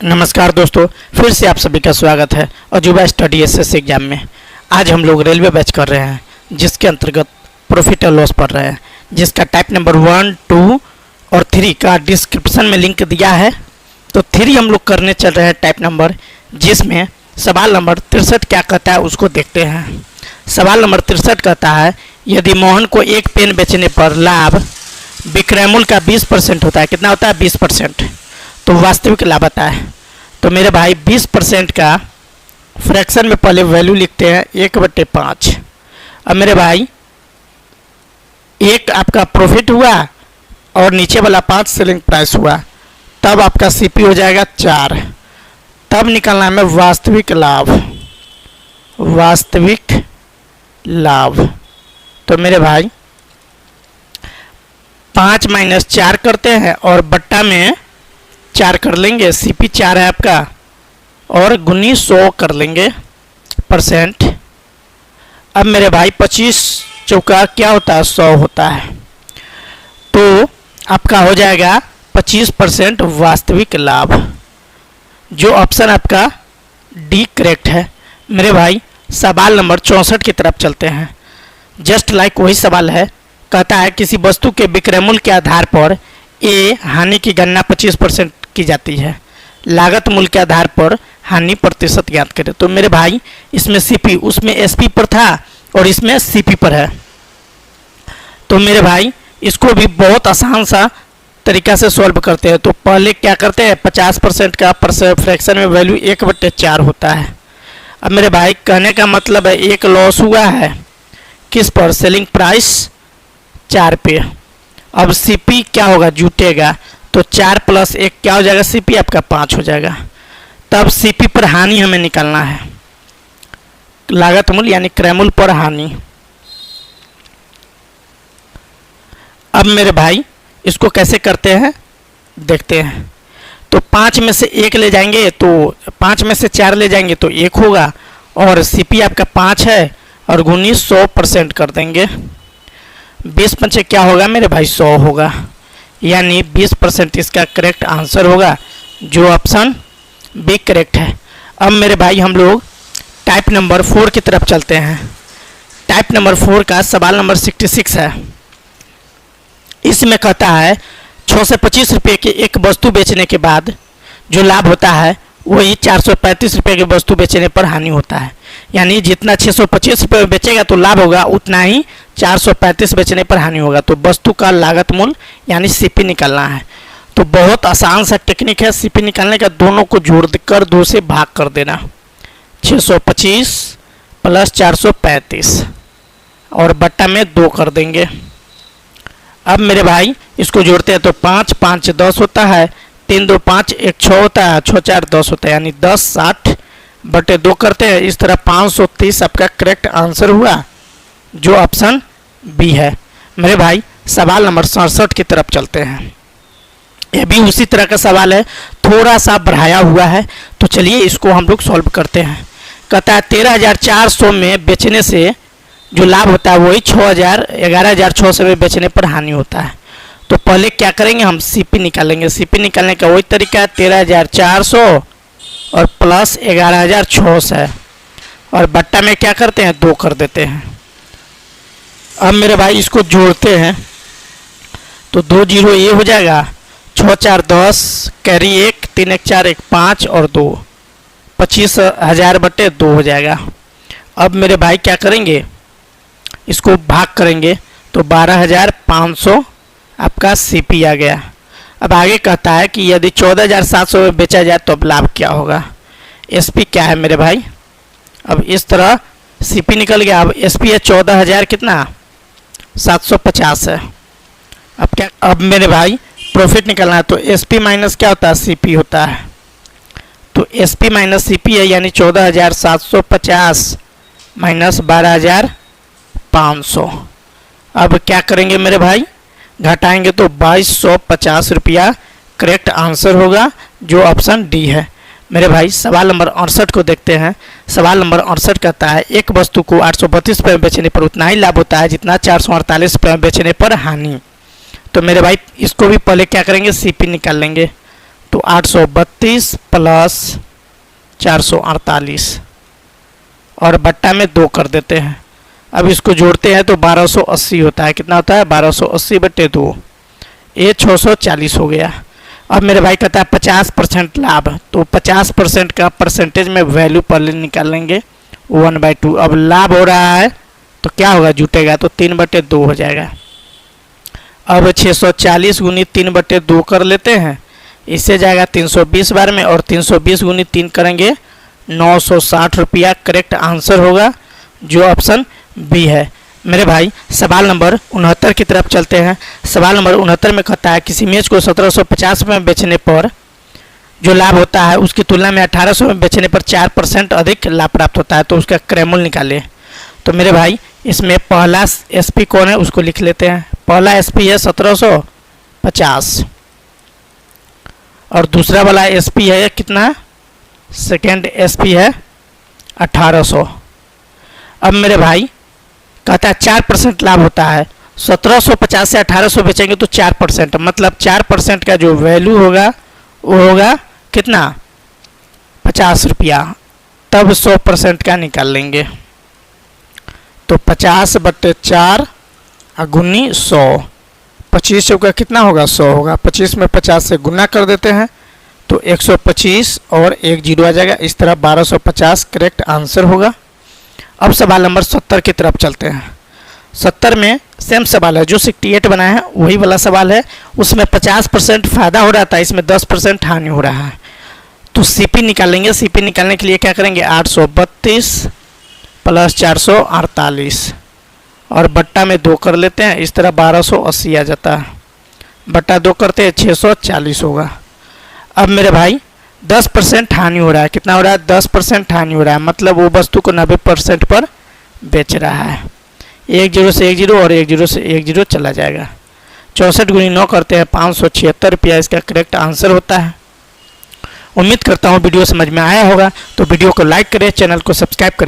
नमस्कार दोस्तों, फिर से आप सभी का स्वागत है अजूबा स्टडी एसएससी एग्जाम में। आज हम लोग रेलवे बैच कर रहे हैं, जिसके अंतर्गत प्रॉफिट और लॉस पढ़ रहे हैं, जिसका टाइप नंबर 1, 2 और 3 का डिस्क्रिप्शन में लिंक दिया है। तो 3 हम लोग करने चल रहे हैं टाइप नंबर, जिसमें सवाल नंबर 63 क्या कहता है उसको देखते हैं। सवाल नंबर 63 कहता है, यदि मोहन को एक पेन बेचने पर लाभ विक्रय मूल्य का 20% होता है, कितना होता है 20%, तो वास्तविक लाभ आता है। तो मेरे भाई 20% का फ्रैक्शन में पहले वैल्यू लिखते हैं 1/5। अब मेरे भाई एक आपका प्रॉफिट हुआ और नीचे वाला 5 सेलिंग प्राइस हुआ, तब आपका सीपी हो जाएगा 4। तब निकालना है वास्तविक लाभ। वास्तविक लाभ तो मेरे भाई 5 - 4 करते हैं और बट्टा में 4 कर लेंगे, सीपी 4 है आपका, और गुनी 100 कर लेंगे %। अब मेरे भाई 25 चौका क्या होता है 100 होता है, तो आपका हो जाएगा 25% वास्तविक लाभ, जो ऑप्शन आपका डी करेक्ट है। मेरे भाई सवाल नंबर 64 की तरफ चलते हैं। जस्ट लाइक वही सवाल है, कहता है किसी वस्तु के विक्रय मूल्य के आधार पर ए हानि की गणना 25% की जाती है, लागत मूल्य के आधार पर हानि प्रतिशत ज्ञात करें। तो मेरे भाई इसमें सीपी, उसमें एसपी पर था और इसमें सीपी पर है। तो मेरे भाई इसको भी बहुत आसान सा तरीका से सॉल्व करते हैं। तो पहले क्या करते हैं, 50% का फ्रैक्शन में वैल्यू 1/4 होता है। अब मेरे भाई कहने का मतलब है एक लॉस हुआ है किस पर, सेलिंग प्राइस 4 पे। अब सीपी क्या होगा, जुटेगा, तो 4 + 1 क्या हो जाएगा, सीपी आपका 5 हो जाएगा। तब सीपी पर हानि हमें निकालना है, लागत मूल्य यानी क्रय मूल्य पर हानि। अब मेरे भाई इसको कैसे करते हैं देखते हैं। तो 5 में से 1 ले जाएंगे, तो 5 में से 4 ले जाएंगे तो 1 होगा, और सीपी आपका 5 है और गुनी 100% कर देंगे। 20 पंचे क्या होगा मेरे भाई 100 होगा, यानी 20% इसका करेक्ट आंसर होगा, जो ऑप्शन बी करेक्ट है। अब मेरे भाई हम लोग टाइप नंबर 4 की तरफ चलते हैं। टाइप नंबर 4 का सवाल नंबर 66 है। इसमें कहता है 6 से 25 रुपये की एक वस्तु बेचने के बाद जो लाभ होता है वही 435 रुपये की वस्तु बेचने पर हानि होता है। यानी जितना 625 रुपये में बेचेगा तो लाभ होगा, उतना ही 435 बेचने पर हानि होगा। तो वस्तु का लागत मूल्य यानी सीपी निकालना है। तो बहुत आसान सा टेक्निक है सीपी निकालने का, दोनों को जोड़ कर 2 से भाग कर देना, 625 + 435 और बट्टा में 2 कर देंगे। अब मेरे भाई इसको जोड़ते हैं तो 5 × 5 = 10 होता है, 3 × 2 = 5, 1 × 6 होता है, 6 × 4 = 10 होता है, यानी 10 60/2 करते हैं। इस तरह 530 आपका करेक्ट आंसर हुआ, जो ऑप्शन बी है। मेरे भाई सवाल नंबर 67 की तरफ चलते हैं। यह भी उसी तरह का सवाल है, थोड़ा सा बढ़ाया हुआ है। तो चलिए इसको हम लोग सॉल्व करते हैं। कहता है 13,400 में बेचने से जो लाभ होता है वही 11,600 में बेचने पर हानि होता है। तो पहले क्या करेंगे, हम सीपी निकालेंगे। सीपी निकालने का वही तरीका है, 13,400 और प्लस 11,600 है, और बट्टा में क्या करते हैं 2 कर देते हैं। अब मेरे भाई इसको जोड़ते हैं तो 2 0 ये हो जाएगा, 6 × 4 = 10, कैरी 1, 3 × 1 = 4, 1 × 5 और 2, 25,000/2 हो जाएगा। अब मेरे भाई क्या करेंगे, इसको भाग करेंगे तो 12,500 आपका सीपी आ गया। अब आगे कहता है कि यदि 14,700 में बेचा जाए तो अब लाभ क्या होगा। एसपी क्या है मेरे भाई, अब इस तरह सीपी निकल गया। अब एसपी है 14,000 कितना 750 है। अब क्या, अब मेरे भाई प्रॉफिट निकलना है, तो एसपी माइनस क्या होता है सीपी होता है। तो एसपी माइनस सीपी है, यानी 14,750 - 12,500। अब क्या करेंगे मेरे भाई, घटाएंगे तो 2,250 रुपया करेक्ट आंसर होगा, जो ऑप्शन डी है। मेरे भाई सवाल नंबर 68 को देखते हैं। सवाल नंबर 68 कहता है एक वस्तु को 832 रुपये में बेचने पर उतना ही लाभ होता है जितना 448 रुपये में बेचने पर हानि। तो मेरे भाई इसको भी पहले क्या करेंगे, सीपी निकाल लेंगे। तो 832 प्लस 448 और बट्टा में 2 कर देते हैं। अब इसको जोड़ते हैं तो 1280 होता है। कितना होता है? 1280 बटे 2, ये 640 हो गया। अब मेरे भाई कहता है 50% लाभ, तो 50% का परसेंटेज में वैल्यू पहले निकाल लेंगे 1/2। अब लाभ हो रहा है तो क्या होगा? जुटेगा तो 3/2 हो जाएगा। अब 640 गुनी 3/2 कर लेते हैं, इससे जाएगा 320 बार में, और 320 गुनी 3 करेंगे 960 रुपया। करेक्ट आंसर होगा जो ऑप्शन बी है। मेरे भाई सवाल नंबर 69 की तरफ चलते हैं। सवाल नंबर 69 में कहता है किसी इमेज को 1750 में बेचने पर जो लाभ होता है उसकी तुलना में 1800 में बेचने पर 4% अधिक लाभ प्राप्त होता है, तो उसका क्रयमूल्य निकालें। तो मेरे भाई इसमें पहला एसपी कौन है उसको लिख लेते हैं। पहला एसपी है 1750 और दूसरा वाला एसपी है कितना? सेकेंड एसपी है 1800। अब मेरे भाई कहता है 4% लाभ होता है। 1750 से 1800 बेचेंगे तो 4%, मतलब 4% का जो वैल्यू होगा वो होगा कितना? 50 रुपया। तब 100% का निकाल लेंगे, तो 50/4 गुनी 100, 25 का कितना होगा? 100 होगा। 25 में 50 से गुना कर देते हैं तो 125 और 1 जीरो आ जाएगा। इस तरह 1250 करेक्ट आंसर होगा। अब सवाल नंबर 70 की तरफ चलते हैं। 70 में सेम सवाल है, जो 68 बनाया है वही वाला सवाल है। उसमें 50% फायदा हो रहा था, इसमें 10% हानि हो रहा है। तो सीपी निकालेंगे। सीपी निकालने के लिए क्या करेंगे? 832 प्लस 448 और बट्टा में 2 कर लेते हैं, इस तरह 1280 आ जाता है। बट्टा 2 करते हैं 640 होगा। अब मेरे भाई 10% हानि हो रहा है। कितना हो रहा है? 10% हानि हो रहा है, मतलब वो वस्तु को 90% पर बेच रहा है। 1 जीरो से 1 जीरो और 1 जीरो से 1 जीरो चला जाएगा। 64 गुनी 9 करते हैं 576 रुपया इसका करेक्ट आंसर होता है। उम्मीद करता हूँ वीडियो समझ में आया होगा, तो वीडियो को लाइक करें, चैनल को सब्सक्राइब करें।